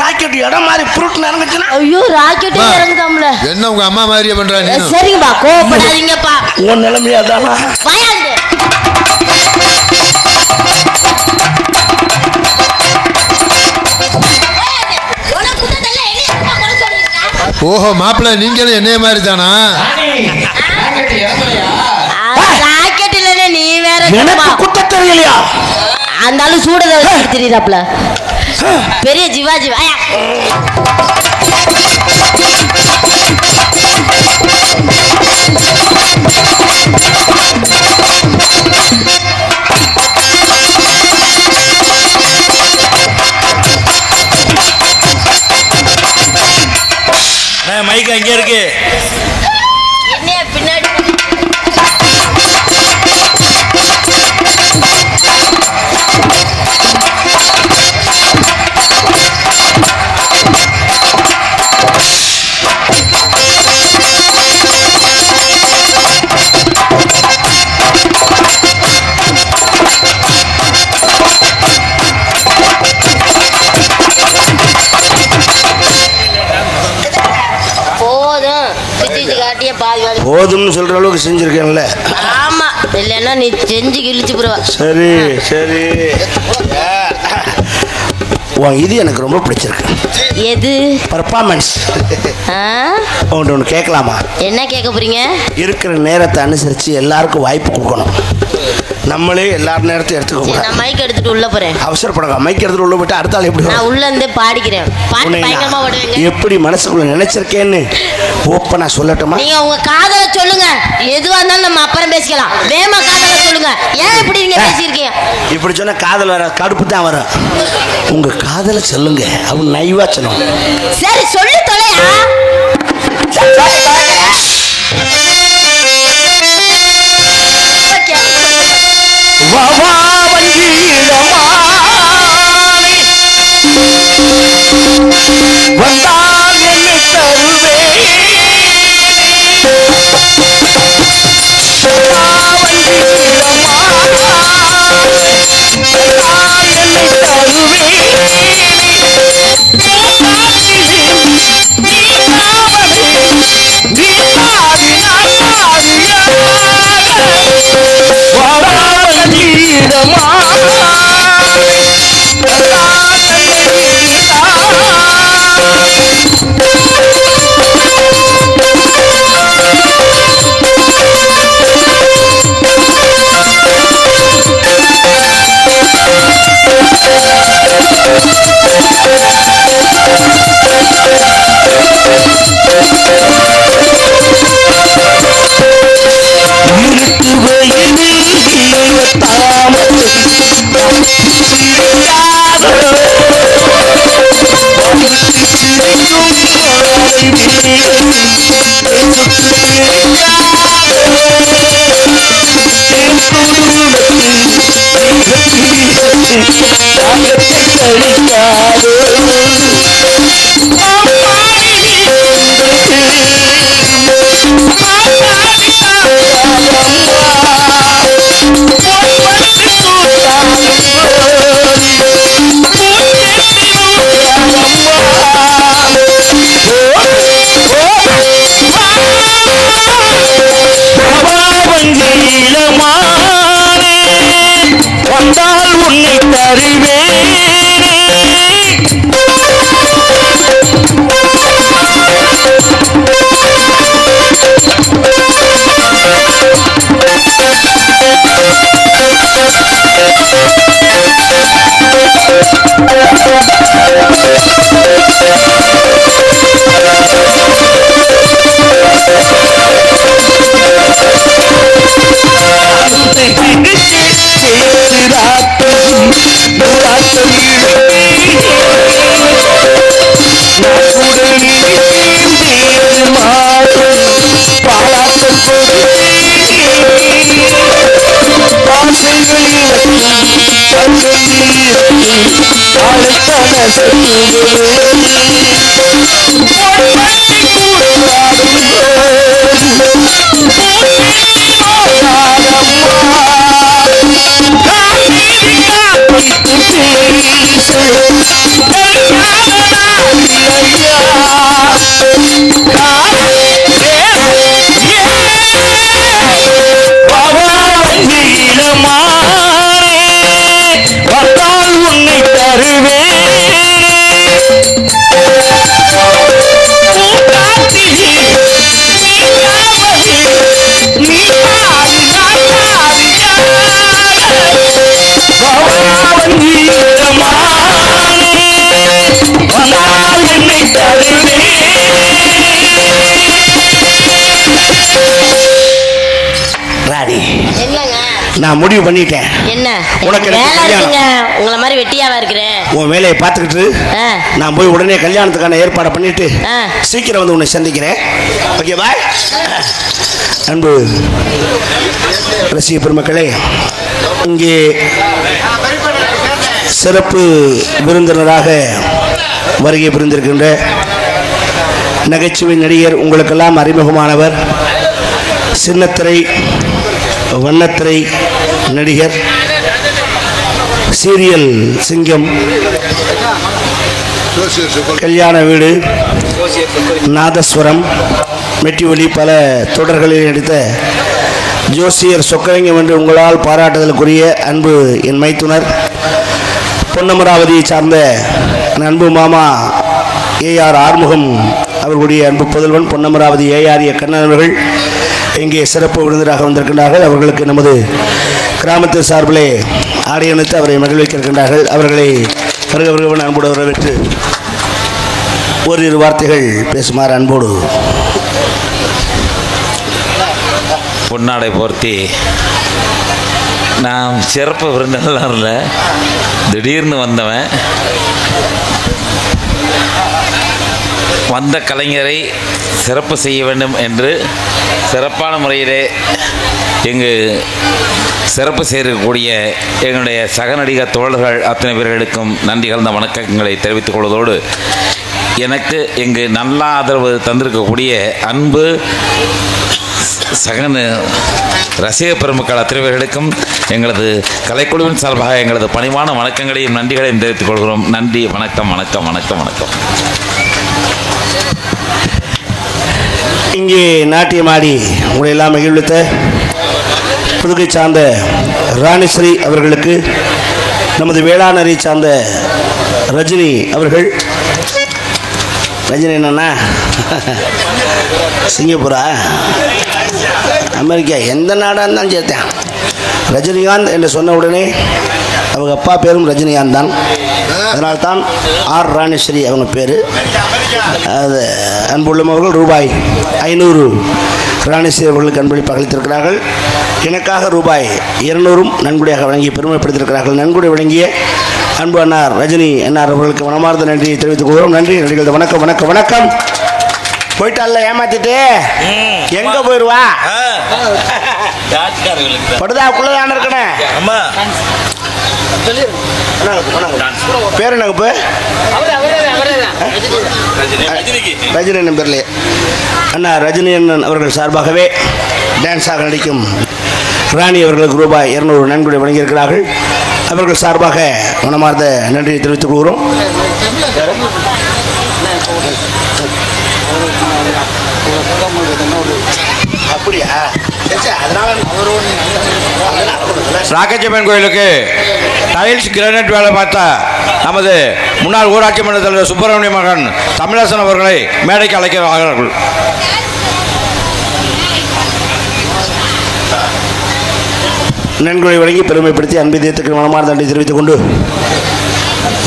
ராக்கெட் இடம் மாதிரி புருட் நடந்துச்சுனா ஐயோ ராக்கெட் இறங்குதாம்ல. என்ன உங்க அம்மா மாதிரியே பண்றா நீ? சரிங்கப்பா கோவப்படாதீங்கப்பா. உன் நிலைமையா தானா? வாயாங்க. ஓஹோ மாப்பிள்ள நீங்களும் என்னைய மாதிரி தானா? ராக்கெட் இல்ல நீ வேற. எனக்கு குத்த தெரியலையா? அந்த ஆளு சூடத தெரியுதாப்ல. பெரிய ஜிவாஜி வாயா. மைக் அங்கே இருக்கு. என்ன பின்னாடி போதும்னு சொல்ற அளவுக்கு செஞ்சிருக்கேன்ல. ஆமா இல்லன்னா நீ செஞ்சு கிழிச்சு போடுவ. சரி சரி. இது எனக்கு ரொம்ப பிடிச்சிருக்கு. எது? பர்ஃபார்மன்ஸ். உங்கள்கிட்ட ஒன்று கேட்கலாமா? என்ன கேட்க போறீங்க? இருக்கிற நேரத்தை அனுசரித்து எல்லாருக்கும் வாய்ப்பு கொடுக்கணும். நம்மளே எல்லாரும் நேரத்தையும் எடுத்துக்க. நான் மைக் எடுத்துட்டு உள்ள போறேன். அவசரப்படுங்க. மைக் எடுத்துட்டு உள்ள போயிட்டு அடுத்த ஆள் எப்படி? நான் உள்ள இருந்தே பாடிக்கிறேன். பாட்டு பயங்கரமா பாடுவீங்க. எப்படி மனசுக்குள்ள நினைச்சிருக்கேன்னு ஓப்பனா சொல்லட்டுமா? நீங்க உங்க காதல சொல்லுங்க. எதுவா இருந்தாலும் நம்ம அப்புறம் பேசிக்கலாம். வேமா காதல சொல்லுங்க. ஏன் இப்படி நீங்க பேசியிருக்கீங்க? இப்படி சொன்னா காதல் வர கடுப்பு தான் வரும். உங்க காதல சொல்லுங்க. அவங்க நைவா சொல்லுங்க. சரி சொல்லு தொலையா. வா வா வஞ்சிடமா நான் முடிவு பண்ணிட்டேன். என்ன உனக்கு உங்களை மாதிரி வெட்டியாவா இருக்கிறேன். உன் வேலையை பார்த்துக்கிட்டு நான் போய் உடனே கல்யாணத்துக்கான ஏற்பாடை பண்ணிட்டு சீக்கிரம் வந்து உன்னை சந்திக்கிறேன். Okay bye. அன்பு ரசிக பெருமக்களே, இங்கே சிறப்பு விருந்தினராக வருகை புரிந்திருக்கின்ற நகைச்சுவை நடிகர், உங்களுக்கெல்லாம் அறிமுகமானவர், சின்னத்திரை வண்ணத்திரை நடிகர், சீரியல் சிங்கம், கல்யாண வீடு, நாதஸ்வரம், மெட்டி ஒலி பல தொடர்களில் நடித்த ஜோசியர் சொக்கலிங்கம் என்று உங்களால் பாராட்டுதலுக்குரிய அன்பு என் மைத்துனர், பொன்னமராவதியை சார்ந்த அன்பு மாமா ஏஆர் ஆறுமுகம் அவர்களுடைய அன்பு புதல்வன் பொன்னமராவதி ஏஆர் கண்ணன் அவர்கள் இங்கே சிறப்பு விருந்தினராக வந்திருக்கின்றார்கள். அவர்களுக்கு நமது கிராமத்து சார்பிலே ஆடையணித்து அவரை மகிழ்விக்கின்றார்கள். அவர்களை வருகவன் அன்போடு வரவேற்று ஓரிரு வார்த்தைகள் பேசுமாறு அன்போடு பொன்னாடை போர்த்தி. நான் சிறப்பு விருந்தினர்ல திடீர்னு வந்தவன். வந்த கலைஞரை சிறப்பு செய்ய வேண்டும் என்று சிறப்பான முறையிலே இங்கு சிறப்பு செய்யக்கூடிய எங்களுடைய சக நடிகர் தோழர்கள் அத்தனை பேர்களுக்கும் நன்றி கலந்த வணக்கங்களை தெரிவித்துக் கொள்வதோடு, எனக்கு இங்கு நல்ல ஆதரவு தந்திருக்கக்கூடிய அன்பு சகன ரசிக பெருமக்கள் அத்தனை பேர்களுக்கும் எங்களது கலைக்குழுவின் சார்பாக எங்களது பணிவான வணக்கங்களையும் நன்றிகளையும் தெரிவித்துக் கொள்கிறோம். நன்றி, வணக்கம், வணக்கம், வணக்கம், வணக்கம். இங்கே நாட்டியமாடி உங்களை எல்லாம் மகிழ்வித்த புதுகை சார்ந்த ராணிஸ்ரீ அவர்களுக்கு, நமது வேளாணரை சார்ந்த ரஜினி அவர்கள், ரஜினி என்னன்னா சிங்கப்பூரா அமெரிக்கா எந்த நாடாக இருந்தாலும் சேர்த்தேன். ரஜினிகாந்த் என்று சொன்ன உடனே அவங்க அப்பா பேரும் ரஜினிகாந்த் தான். அதனால்தான் ஆர் ராணிஸ்ரீ அவங்க பேர். அது அன்புள்ளவர்கள் ரூபாய் 500 ராணிஸ்ரீ அவர்களுக்கு அன்பளிப்பாக அளித்திருக்கிறார்கள். எனக்காக ரூபாய் 200 நன்கொடையாக வழங்கி பெருமைப்படுத்தியிருக்கிறார்கள். நன்கொடை வழங்கிய அன்பு அண்ணார் ரஜினி அண்ணார் அவர்களுக்கு மனமார்ந்த நன்றியை தெரிவித்துக் கொள்கிறோம். நன்றி நடிகர்கள். வணக்கம், வணக்கம், வணக்கம். போயிட்டால ஏமாத்திட்டு எங்க போயிடுவா? படுதாக்குள்ளதான இருக்கணும். பேர் என்ன? ரஜினி அண்ணன் பேர்லையே அண்ணா ரஜினி அண்ணன் அவர்கள் சார்பாகவே டான்ஸாக நடிக்கும் ராணி அவர்களுக்கு ரூபாய் 200 நன்கொடை வழங்கியிருக்கிறார்கள். அவர்கள் சார்பாக மனமார்ந்த நன்றியை தெரிவித்துக் கொள்கிறோம். அப்படியா? ராக்கச்சம்மன் கோயிலுக்கு டைல்ஸ் கிரானைட் வேலை பார்த்த நமது முன்னாள் ஊராட்சி மன்ற தலைவர் சுப்பிரமணிய மகன் தமிழரசன் அவர்களை மேடைக்கு அழைக்கிறார்கள். நன்கொடை வழங்கி பெருமைப்படுத்தி அன்பிதயத்துக்கு மனமார்ந்த நன்றி தெரிவித்துக் கொண்டு,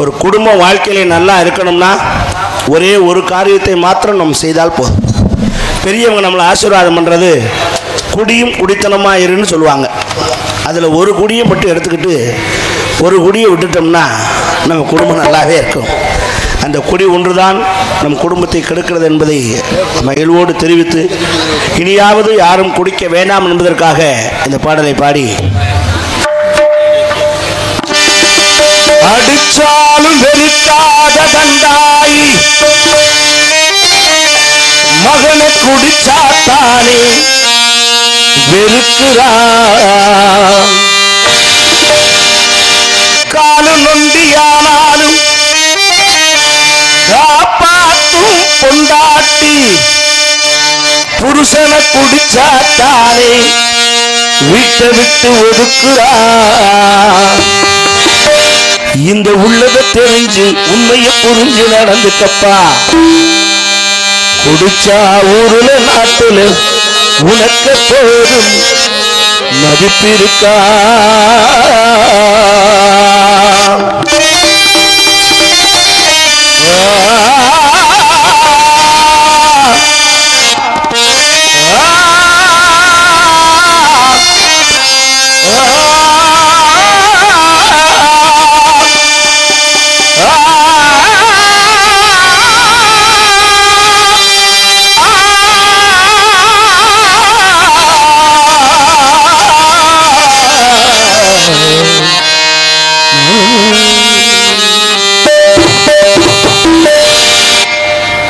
ஒரு குடும்ப வாழ்க்கையில நல்லா இருக்கணும்னா ஒரே ஒரு காரியத்தை மாத்திரம் நம்ம செய்தால் போதும். பெரியவங்க நம்மளை ஆசீர்வாதம் பண்ணுறது குடியும் குடித்தனமாக இருன்னு சொல்லுவாங்க. அதில் ஒரு குடியை மட்டும் எடுத்துக்கிட்டு ஒரு குடியை விட்டுட்டோம்னா நம்ம குடும்பம் நல்லாவே இருக்கும். அந்த குடி ஒன்றுதான் நம் குடும்பத்தை கெடுக்கிறது என்பதை மகிழ்வோடு தெரிவித்து, இனியாவது யாரும் குடிக்க வேண்டாம் என்பதற்காக இந்த பாடலை பாடி, அடிச்சாலும் வெறுக்காத தந்தாய் மகனை குடிச்சாத்தானே வெறுக்கிறான், காலு நொண்டியானாலும் காப்பாற்றும் பொண்டாட்டி புருஷனை குடிச்சாத்தானே வீட்டை விட்டு ஒதுக்குறான். இந்த உள்ளத தெரிஞ்சு உண்மையை புரிஞ்சு நடந்துக்கப்பா. குடிச்சா ஊருல நாட்டுல உனக்கு போதும் மதிப்பிருக்கா.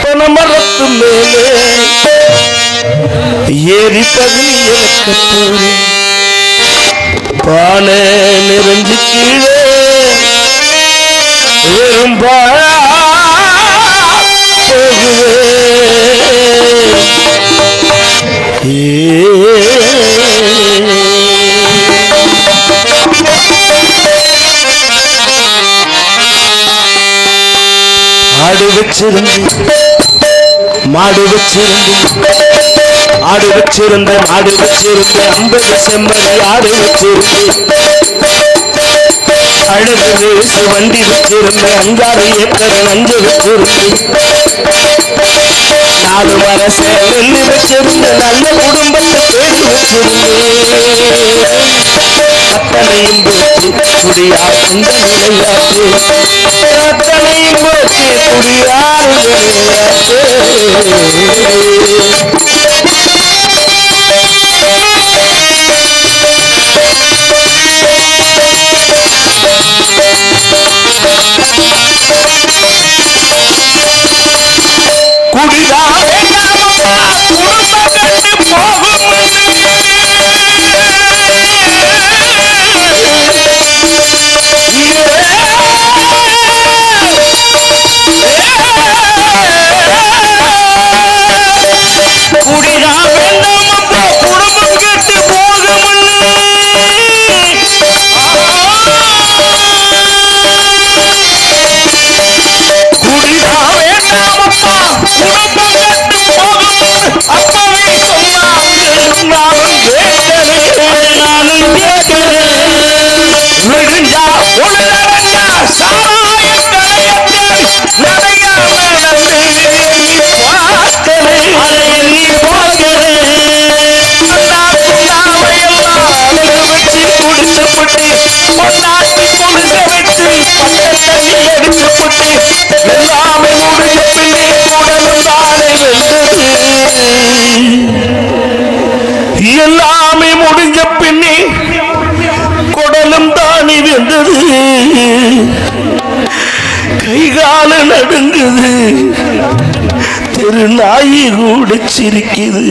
பனமரத்து மேலே ஏறிப்பது எனக்கு பானை நிறைஞ்சு கீழே வெறும்பாழா ஆடு வச்சிருந்து மாடு வச்சிருந்து ஆடு வச்சிருந்த மாடு வச்சிருந்து 50 செம்மறி ஆடு வச்சிருந்து அழகு வேசு வண்டி வச்சிருந்து 5 ஏக்கர் நஞ்சு வச்சிருந்து 4 வரச நெல்லு வச்சிருந்து நல்ல குடும்பத்தை தேடி வச்சிருந்து அத்தனையும் போச்சு குடியா இந்த விளையாட்டு அத்தனையும் போச்சு குடியாறு விளையாட்டு. குடிதாரே எல்லாமே முடிஞ்ச பின்னே குடலும் தானி வெந்தது, கைகால நடுங்குது, திருநாயி கூட சிரிக்குது.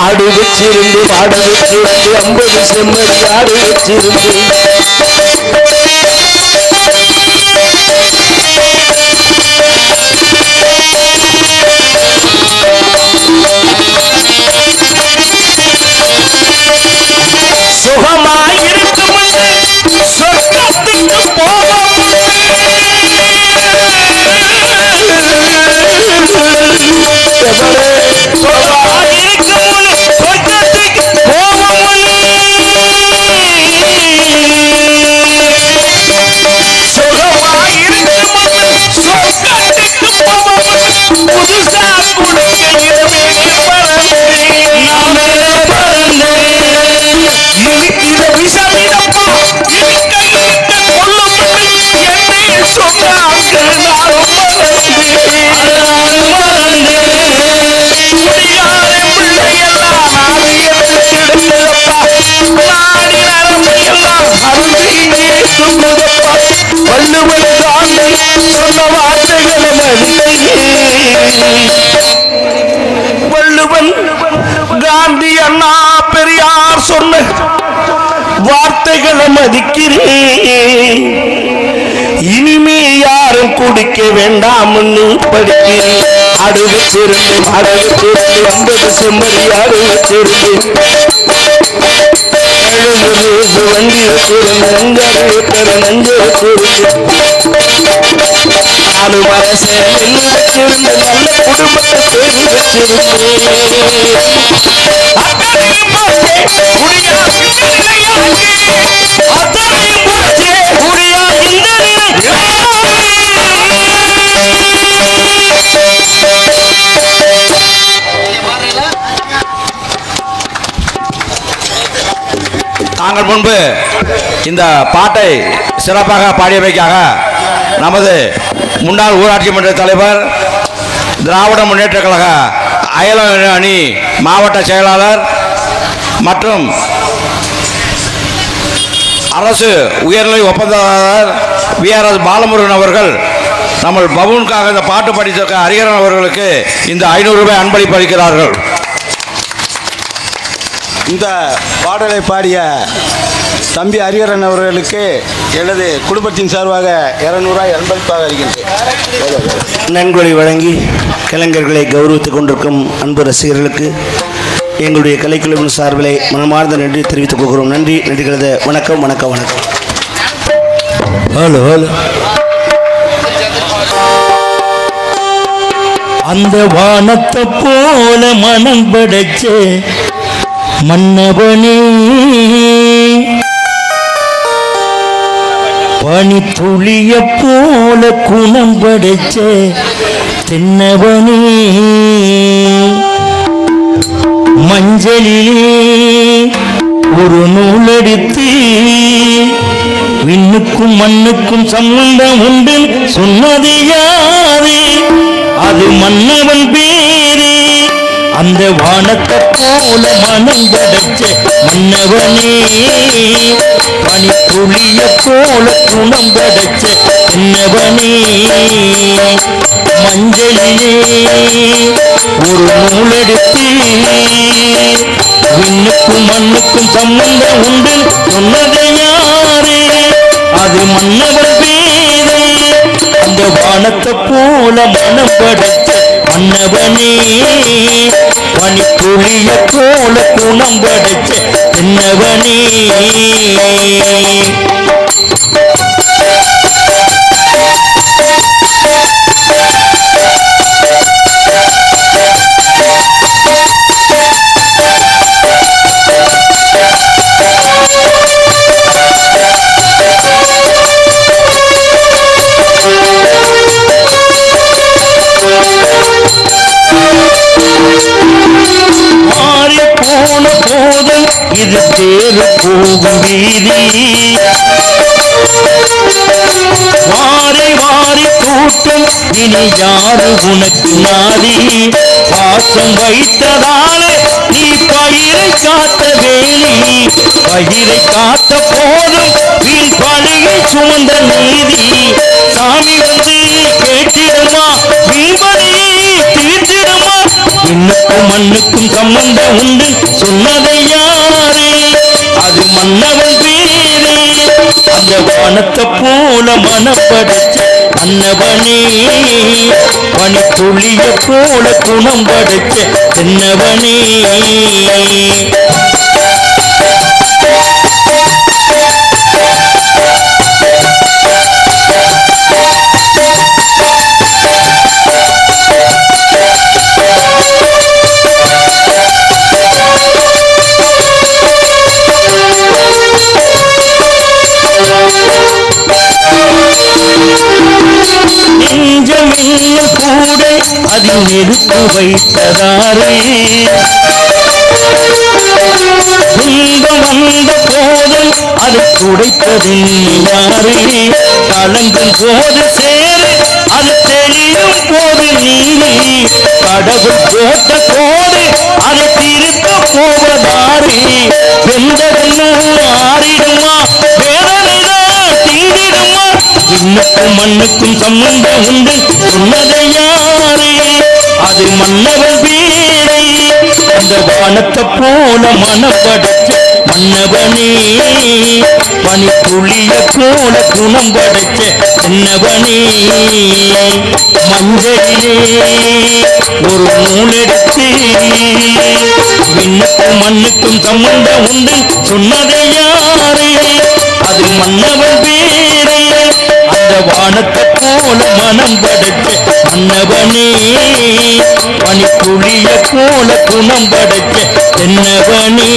ஆடு வச்சிருந்து மாடு வச்சிருந்து 50 செம்மறி ஆடு வச்சிருந்து வள்ளுவன் காந்தி சொன்ன வார்த்தைகளை வள்ளுவன் காந்தி அண்ணா பெரியார் சொன்ன வார்த்தைகளை மதிக்கிறேன். இனிமே யாரும் குடிக்க வேண்டாம்னு படிக்கிறேன். அடு வச்சிருந்து 50 செம்மறி அடு வச்சிருந்து வண்டி வச்சிருந்து நஞ்சு வச்சிருந்து 4 வருஷம் வச்சிருந்து நல்ல குடும்பத்தை தேடி நாங்கள் முன்பு இந்த பாட்டை சிறப்பாக பாடியமைக்காக நமது முன்னாள் ஊராட்சி மன்ற தலைவர், திராவிட முன்னேற்ற கழக அயல் அணி மாவட்ட செயலாளர் மற்றும் அரசு உயர்நிலை ஒப்பந்ததாரர் VRS பாலமுருகன் அவர்கள் நம்ம பவுனுக்காக இந்த பாட்டு படித்திருக்க ஹரிஹரன் அவர்களுக்கு இந்த 500 ரூபாய் அன்பளிப்பு அளிக்கிறார்கள். இந்த பாடலை பாடிய தம்பி ஹரிஹரன் அவர்களுக்கு எனது குடும்பத்தின் சார்பாக 200 ரூபாய் அன்பளிப்பாக அளிக்கின்றேன். நன்கொடை வழங்கி கலைஞர்களை கௌரவித்துக் கொண்டிருக்கும் அன்பு ரசிகர்களுக்கு எங்களுடைய கலைக்குழுவின் சார்பிலே மனமார்ந்த நன்றி தெரிவித்துக் கொள்கிறோம். நன்றி நன்றிகளது. வணக்கம் வணக்கம் வணக்கம். Hello hello. அந்த வானத்தை போல மனம் படைச்ச மன்னவனே, பனி துளிய போல குணம் படைச்ச தென்னவனே, மஞ்சளிலே ஒரு நூலெடுத்து விண்ணுக்கும் மண்ணுக்கும் சம்பந்தம் உண்டு சொன்னது யாரு? அது மன்னவன் பேரு. அந்த வானத்தை போல மனம் படைச்ச மன்னவனே, பனி துளிய போல குணம் படைச்ச தென்னவனே, மஞ்சளிலே ஒரு நூலெடுத்து விண்ணுக்கும் மண்ணுக்கும் சம்பந்தம் உண்டு சொன்னது யாரு? அது மன்னவன் பேரு. அந்த வானத்தை போல மனம் படைச்ச மன்னவனே, பனி துளிய போல குணம் படைச்ச தென்னவனே. மாறி போன போதும் இது தேர் போகும் வீதி, வாரி வாரி கூட்டம் இனி யாரு உனக்கு நாதி? பாசம் வைத்ததாலே நீ பயிரை காத்த வேலி, பயிரை காத்த போதும் வீண் பழியை சுமந்த நீதி. சாமி வந்து கேட்டிடுமா, வீண்பழியை தீர்த்திடுமா? விண்ணுக்கும் மண்ணுக்கும் சம்பந்தம் உண்டு சொன்னதை யாரு? அது மன்னவன் பேரு. அந்த வானத்தை போல மனம் படைச்ச மன்னவனே, பனி துளிய போல குணம் படைச்ச தென்னவனே. நெஞ்சமென்னும் கூட அதில் நெருப்பு வைத்ததாரே, துன்பம் வந்த போதும் அதை துடைப்பதென்னாரே? கலங்கும் போது சேரு அது தெளியும் போது நீரே, கடவுள் போட்ட கோடு அதை திருத்த போவதாரே? வெந்ததென்ன ஆறிடுமா, வேதனைதான் தீண்டிடுமா? விண்ணுக்கும் மண்ணுக்கும் சம்பந்தம் உண்டு சொன்னதை யாரு அது மன்னவன் பேரை அந்த வானத்தை போல மனம் படைச்ச மன்னவனே பனித்துளிய போல குணம் படைச்ச என்னவனே மஞ்சளிலே ஒரு நூலெடுத்து விண்ணுக்கும் மண்ணுக்கும் சம்பந்தம் உண்டு சொன்னதை யாரு அது மன்னவன் பேரே அந்த வானத்தை போல மனம் படைச்ச மன்னவனே பனித்துளிய போல குணம் படைச்ச என்னவனே